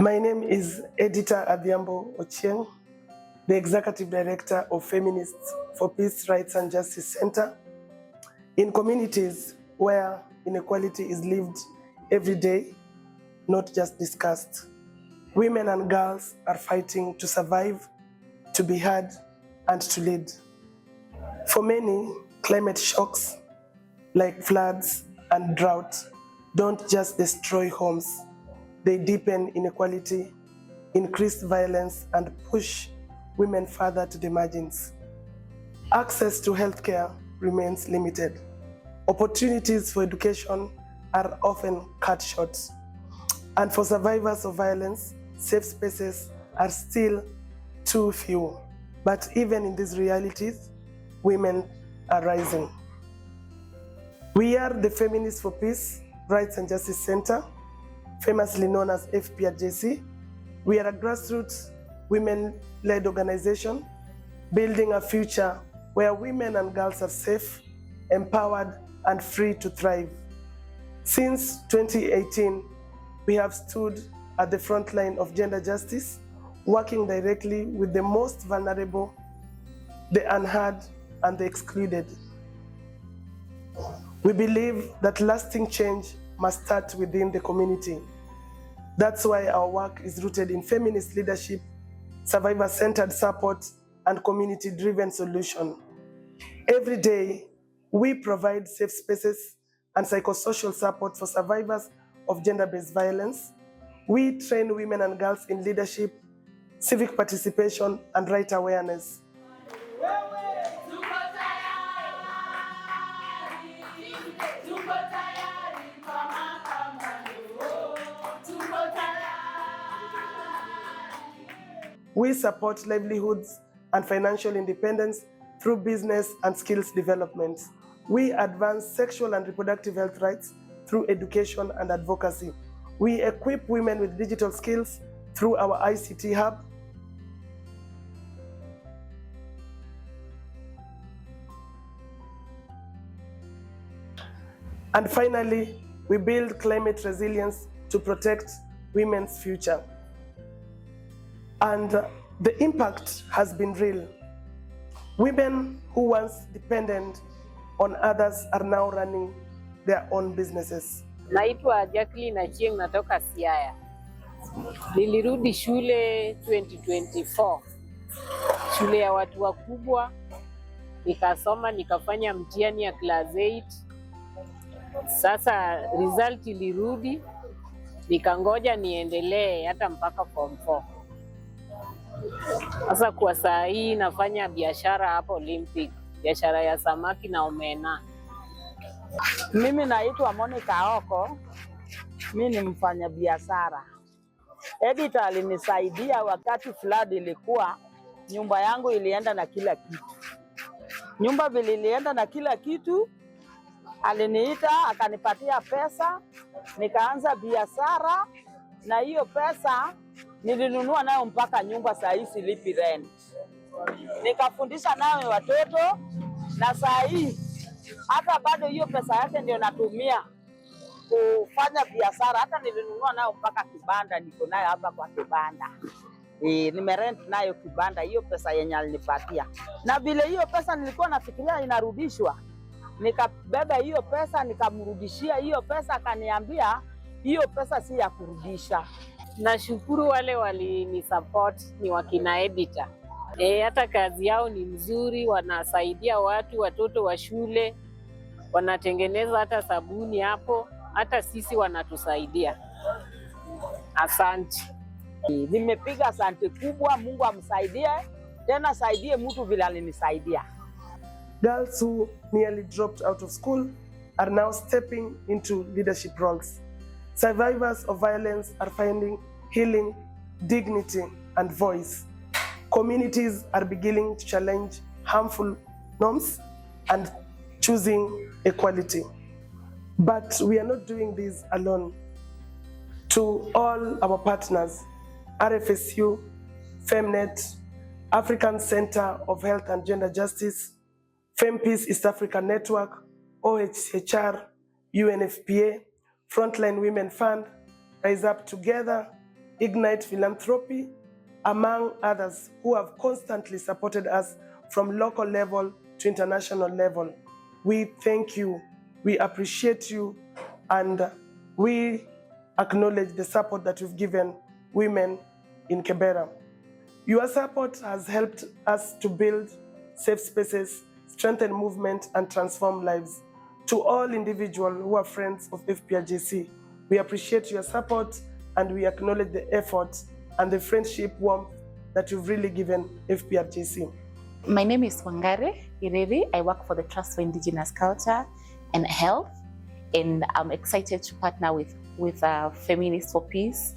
My name is Editor Adhiambo Ochieng, the Executive Director of Feminist for Peace, Rights and Justice Center. In communities where inequality is lived every day, not just discussed, women and girls are fighting to survive, to be heard, and to lead. For many, climate shocks like floods and drought don't just destroy homes. They deepen inequality, increase violence, and push women further to the margins. Access to healthcare remains limited. Opportunities for education are often cut short. And for survivors of violence, safe spaces are still too few. But even in these realities, women are rising. We are the Feminist for Peace, Rights and Justice Center, famously known as FPRJC. We are a grassroots, women-led organization building a future where women and girls are safe, empowered, and free to thrive. Since 2018, we have stood at the front line of gender justice, working directly with the most vulnerable, the unheard, and the excluded. We believe that lasting change must start within the community. That's why our work is rooted in feminist leadership, survivor-centered support, and community-driven solution. Every day, we provide safe spaces and psychosocial support for survivors of gender-based violence. We train women and girls in leadership, civic participation, and right awareness. We support livelihoods and financial independence through business and skills development. We advance sexual and reproductive health rights through education and advocacy. We equip women with digital skills through our ICT hub. And finally, we build climate resilience to protect women's future. And the impact has been real. Women who once depended on others are now running their own businesses. Naitwa Jacqueline Achieng, natoka Siaya. Nilirudi shule 2024. Shule ya watu wakubwa. Nikasoma, nikafanya mtihani ya class 8. Sasa result ilirudi. Nikangoja niendelee hata mpaka form 4. Sasa kwa saa hii nafanya biashara hapo Olympic, biashara ya samaki na omena. Mimi naitwa Monica Oko, mimi ni mfanya biashara. Editor alinisaidia wakati flood ilikuwa, nyumba yangu ilienda na kila kitu. Nyumba vile ilienda na kila kitu, aliniita akanipatia pesa, nikaanza biashara, na hiyo pesa nilinunua nayo mpaka nyumba saa hii silipi rent. Nikafundisha nayo watoto, na saa hii hata bado hiyo pesa yake ndio natumia kufanya biashara. Hata nilinunua nayo mpaka kibanda, niko nayo hapa kwa kibanda. Nimerent nayo kibanda, hiyo pesa yenye alinipatia. Na vile hiyo pesa nilikuwa nafikiria inarudishwa, nikabeba hiyo pesa nikamrudishia hiyo pesa, akaniambia hiyo pesa si ya kurudisha. Nashukuru wale walinisupport ni wakina editor. Hata kazi yao ni mzuri, wanasaidia watoto wa shule, wanatengeneza hata sabuni hapo, hata sisi wanatusaidia. Asante. Nimepiga asante kubwa, Mungu amsaidie, tena saidie mtu vile alinisaidia. Girls who nearly dropped out of school are now stepping into leadership roles. Survivors of violence are finding healing, dignity, and voice. Communities are beginning to challenge harmful norms and choosing equality. But we are not doing this alone. To all our partners, RFSU, Femnet, African Center of Health and Gender Justice, FemPeace East Africa Network, OHCHR, UNFPA, Frontline Women Fund, Rise Up Together, Ignite Philanthropy, among others who have constantly supported us from local level to international level. We thank you, we appreciate you, and we acknowledge the support that you've given women in Kibera. Your support has helped us to build safe spaces, strengthen movement, and transform lives. To all individuals who are friends of FPRJC, we appreciate your support and we acknowledge the effort and the friendship warmth that you've really given FPRJC. My name is Wangare Ireri. I work for the Trust for Indigenous Culture and Health, and I'm excited to partner with Feminist for Peace,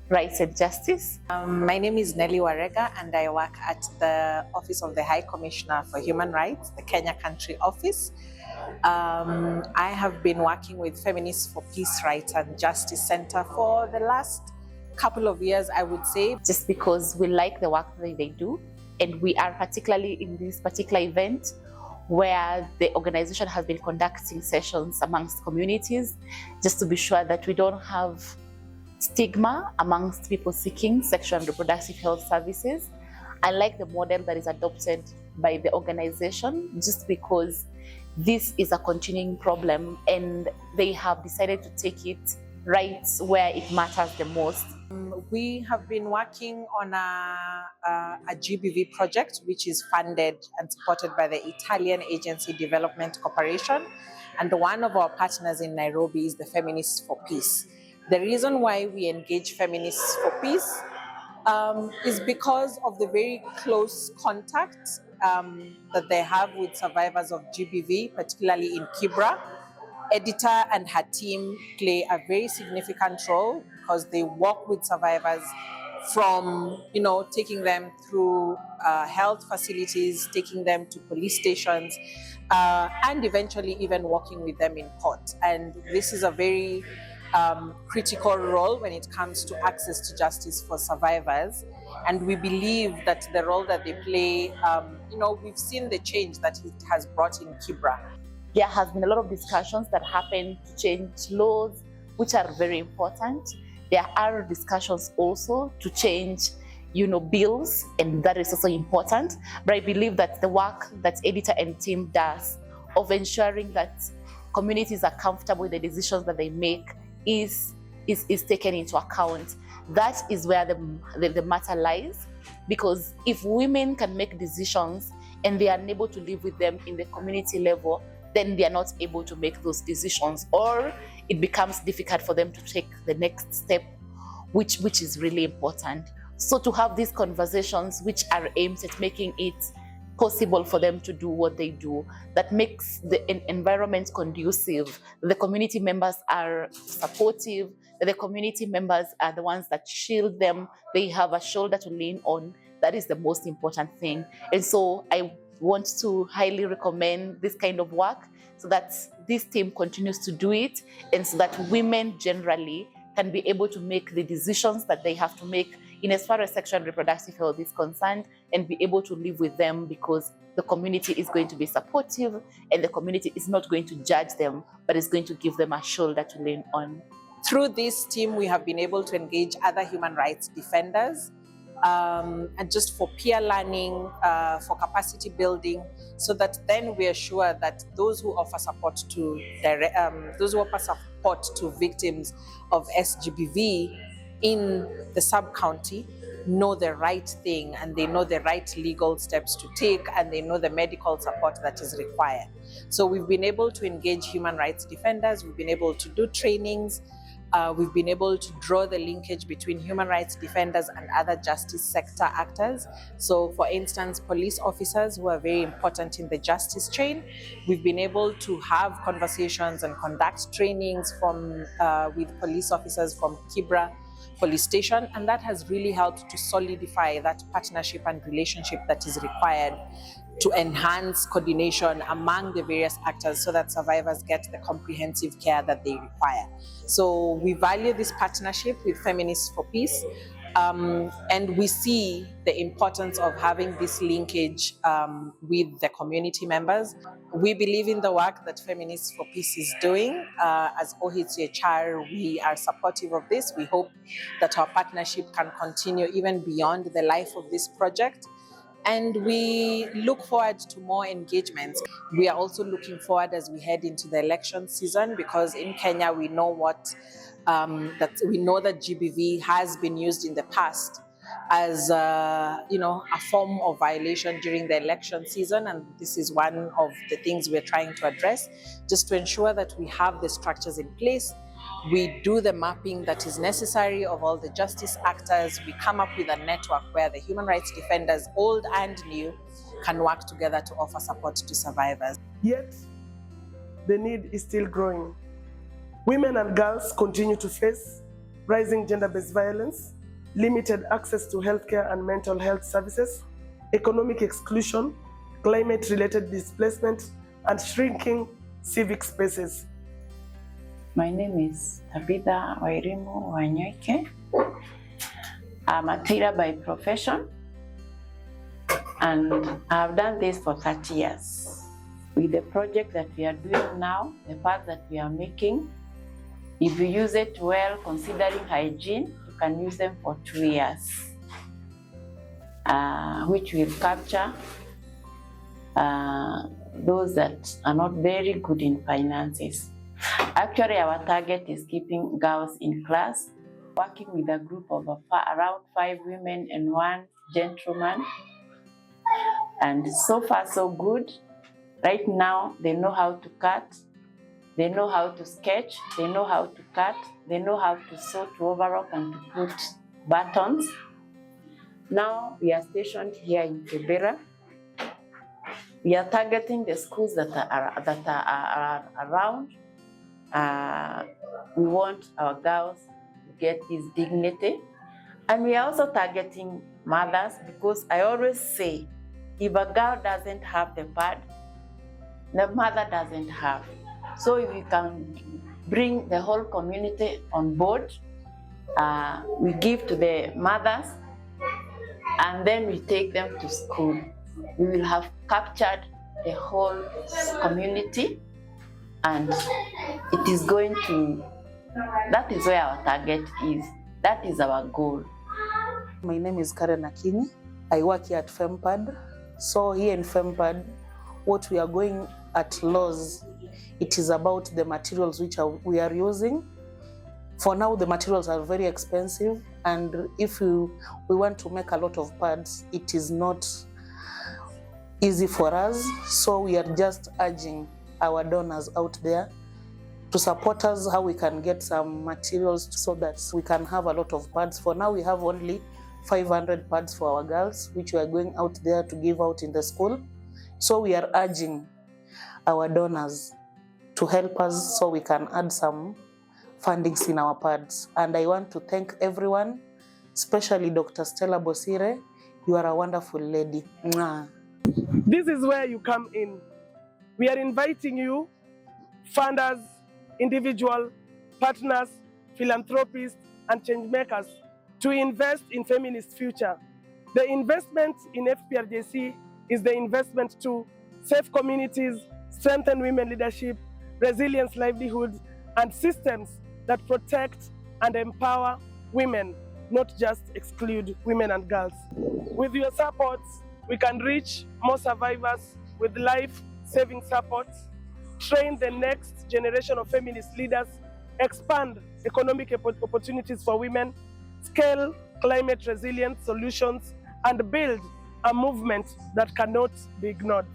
Rights and Justice. My name is Nelly Warega and I work at the Office of the High Commissioner for Human Rights, the Kenya Country Office. I have been working with Feminists for Peace, Rights and Justice Center for the last couple of years, I would say. Just because we like the work that they do, and we are particularly in this particular event where the organization has been conducting sessions amongst communities, just to be sure that we don't have stigma amongst people seeking sexual and reproductive health services. I like the model that is adopted by the organization, just because this is a continuing problem and they have decided to take it right where it matters the most. We have been working on a GBV project, which is funded and supported by the Italian agency Development Cooperation. And one of our partners in Nairobi is the Feminists for Peace. The reason why we engage Feminists for Peace is because of the very close contact that they have with survivors of GBV, particularly in Kibera. Editor and her team play a very significant role because they work with survivors from, taking them through health facilities, taking them to police stations, and eventually even working with them in court. And this is a very critical role when it comes to access to justice for survivors. And we believe that the role that they play, we've seen the change that it has brought in Kibera. There has been a lot of discussions that happen to change laws, which are very important. There are discussions also to change, bills, and that is also important. But I believe that the work that editor and team does of ensuring that communities are comfortable with the decisions that they make is taken into account. That is where the matter lies, because if women can make decisions and they are unable to live with them in the community level, then they are not able to make those decisions, or it becomes difficult for them to take the next step, which is really important. So to have these conversations which are aimed at making it possible for them to do what they do, that makes the environment conducive, the community members are supportive, the community members are the ones that shield them, they have a shoulder to lean on. That is the most important thing. And so I want to highly recommend this kind of work so that this team continues to do it, and so that women generally can be able to make the decisions that they have to make in as far as sexual and reproductive health is concerned, and be able to live with them, because the community is going to be supportive and the community is not going to judge them, but is going to give them a shoulder to lean on. Through this team, we have been able to engage other human rights defenders, and just for peer learning, for capacity building, so that then we are sure that those who offer support to victims of SGBV in the sub-county know the right thing, and they know the right legal steps to take, and they know the medical support that is required. So we've been able to engage human rights defenders, we've been able to do trainings, we've been able to draw the linkage between human rights defenders and other justice sector actors. So for instance, police officers who are very important in the justice chain, we've been able to have conversations and conduct trainings with police officers from Kibera police station, and that has really helped to solidify that partnership and relationship that is required to enhance coordination among the various actors so that survivors get the comprehensive care that they require. So we value this partnership with Feminists for Peace. And we see the importance of having this linkage with the community members. We believe in the work that Feminists for Peace is doing. As OHCHR, we are supportive of this. We hope that our partnership can continue even beyond the life of this project. And we look forward to more engagements. We are also looking forward as we head into the election season, because in Kenya we know that GBV has been used in the past as a form of violation during the election season, and this is one of the things we're trying to address, just to ensure that we have the structures in place. We do the mapping that is necessary of all the justice actors. We come up with a network where the human rights defenders, old and new, can work together to offer support to survivors. Yet, the need is still growing. Women and girls continue to face rising gender-based violence, limited access to healthcare and mental health services, economic exclusion, climate-related displacement, and shrinking civic spaces. My name is Tabitha Wairimu Wanyoike. I'm a tailor by profession, and I've done this for 30 years. With the project that we are doing now, the path that we are making, if you use it well, considering hygiene, you can use them for 2 years, which will capture those that are not very good in finances. Actually, our target is keeping girls in class, working with a group of around 5 women and 1 gentleman. And so far, so good. Right now, they know how to cut, they know how to sketch, they know how to cut, they know how to sew, to overlock, and to put buttons. Now, we are stationed here in Kibera. We are targeting the schools that are around. We want our girls to get this dignity. And we are also targeting mothers, because I always say, if a girl doesn't have the pad, the mother doesn't have. So if you can bring the whole community on board, we give to the mothers, and then we take them to school. We will have captured the whole community, and it is going to, that is where our target is. That is our goal. My name is Karen Akinyi. I work here at FEMPAD. So here in FEMPAD, what we are going at laws, it is about the materials which we are using. For now, the materials are very expensive, and if we want to make a lot of pads, it is not easy for us. So we are just urging our donors out there to support us, how we can get some materials so that we can have a lot of pads. For now, we have only 500 pads for our girls, which we are going out there to give out in the school. So we are urging our donors to help us so we can add some fundings in our pads. And I want to thank everyone, especially Dr. Stella Bosire. You are a wonderful lady. Mwah. This is where you come in. We are inviting you, funders, individual partners, philanthropists, and change makers, to invest in feminist future. The investment in FPRJC is the investment to save communities, strengthen women leadership, resilience livelihoods, and systems that protect and empower women, not just exclude women and girls. With your support, we can reach more survivors with life-saving support, train the next generation of feminist leaders, expand economic opportunities for women, scale climate resilient solutions, and build a movement that cannot be ignored.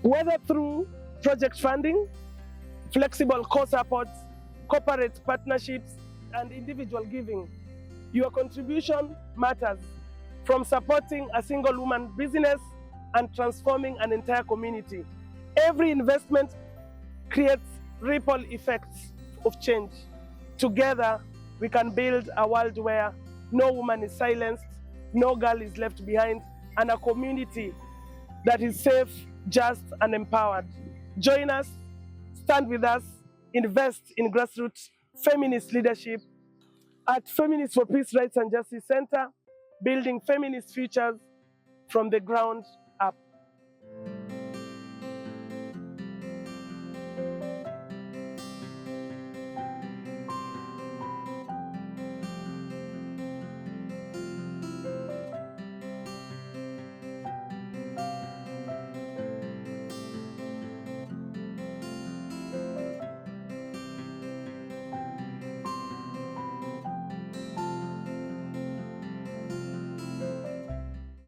Whether through project funding, flexible co-support, corporate partnerships, and individual giving, your contribution matters, from supporting a single woman business and transforming an entire community. Every investment creates ripple effects of change. Together, we can build a world where no woman is silenced, no girl is left behind, and a community that is safe, just, and empowered. Join us, stand with us, invest in grassroots feminist leadership. At Feminist for Peace, Rights and Justice Center, building feminist futures from the ground